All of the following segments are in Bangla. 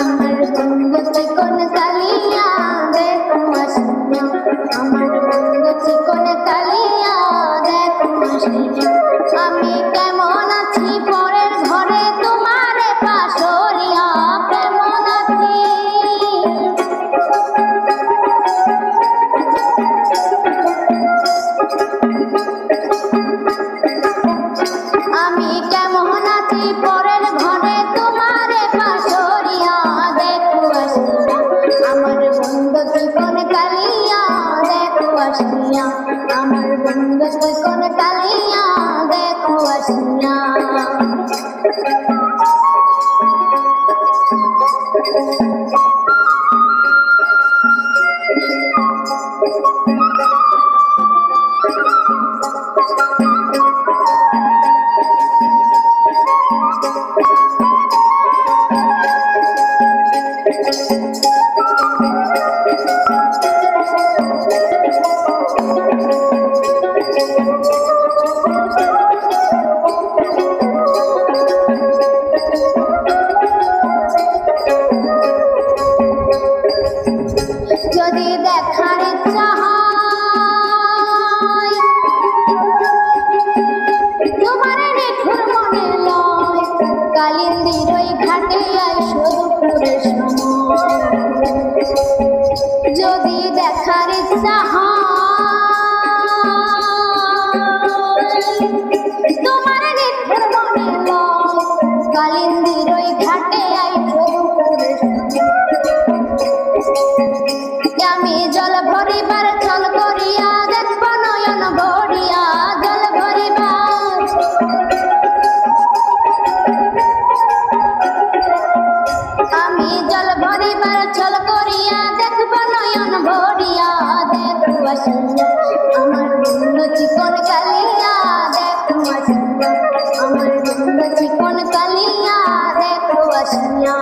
আমার বন্ধু চিকন কালিয়া দেখো আসিয়া, আমার বন্ধু চিকন কালিয়া দেখো আসিয়া। আমি কেমন আছি পরের ঘরে তোমারে পাশরিয়া, কেমন আছি আমি কেমন আছি পরের ঘরে তোমারে পাশরিয়া দেখো আসিয়া। আমার বন্ধু চিকন কালিয়া দেখো আসিয়া, আমার বন্ধু চিকন কালিয়া দেখো আসিয়া। যদি দেখার ইচ্ছা হয় তোমার নিঠুর মনে লয়, কালিন্দির ওই ঘাটে আইসো দুপুরের সময়। যদি দেখার ইচ্ছা হয় তোমার নিঠুর মনে লয়, কালিন্দির ওই ঘাটে আইসো দুপুরের সময়। আমি জল ভরিবার ছল করিয়া দেখব নয়ন ভরিয়া, জল ভরিবার আমি জল ভরিবার ছল করিয়া দেখব নয়ন ভরিয়া দেখো আসিয়া। আমার বন্ধু চিকন কালিয়া দেখো আসিয়া, আমার বন্ধু চিকন কালিয়া দেখো আসিয়া।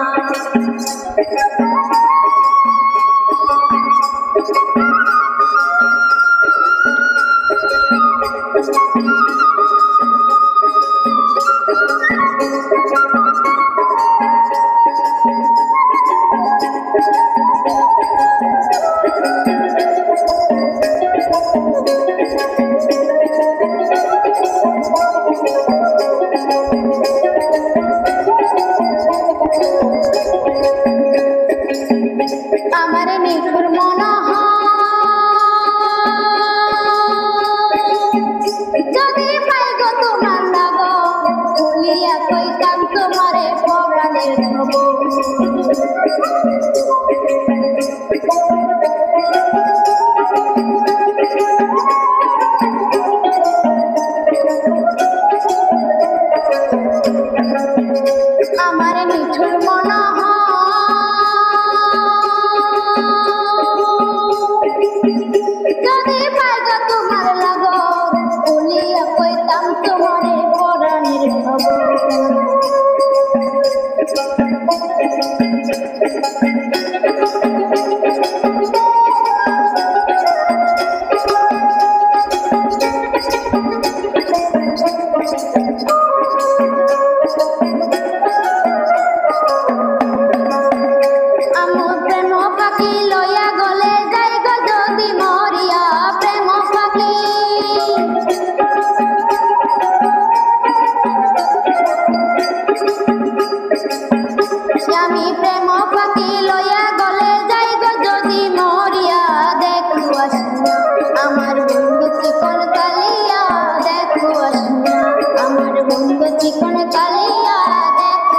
আমার নিঠুর মনে যদি পাই গো তোমার লাগন, বলিয়া কইতাম তোমারে পরাণের খবর। আমার নিঠুর মনে যদি পাই গো তোমার লাগন, বলিয়া কইতাম তোমারে পরাণের খবর। আমার প্রেম পাখি লইয়া গলে যাই গো যদি মরিয়া, প্রেম পাখি আমি প্রেম পাখি লইয়া গলে যাই গো যদি মরিয়া দেখো আসিয়া। আমার বন্ধু চিকন কালিয়া দেখো আসিয়া, আমার বন্ধু চিকন কালিয়া দেখো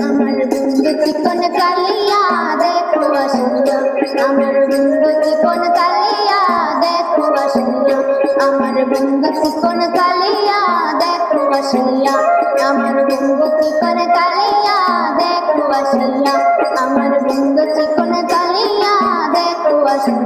আমার বন্ধু চিকন কালিয়া দেখো আসিয়া, আমার বন্ধু চিকন কালিয়া দেখো আসিয়া, আমার বন্ধু চিকন কালিয়া দেখো আসিয়া আমার বন্ধু চিকন কালিয়া দেখো আসিয়া আমার বন্ধু চিকন কালিয়া দেখো আসিয়া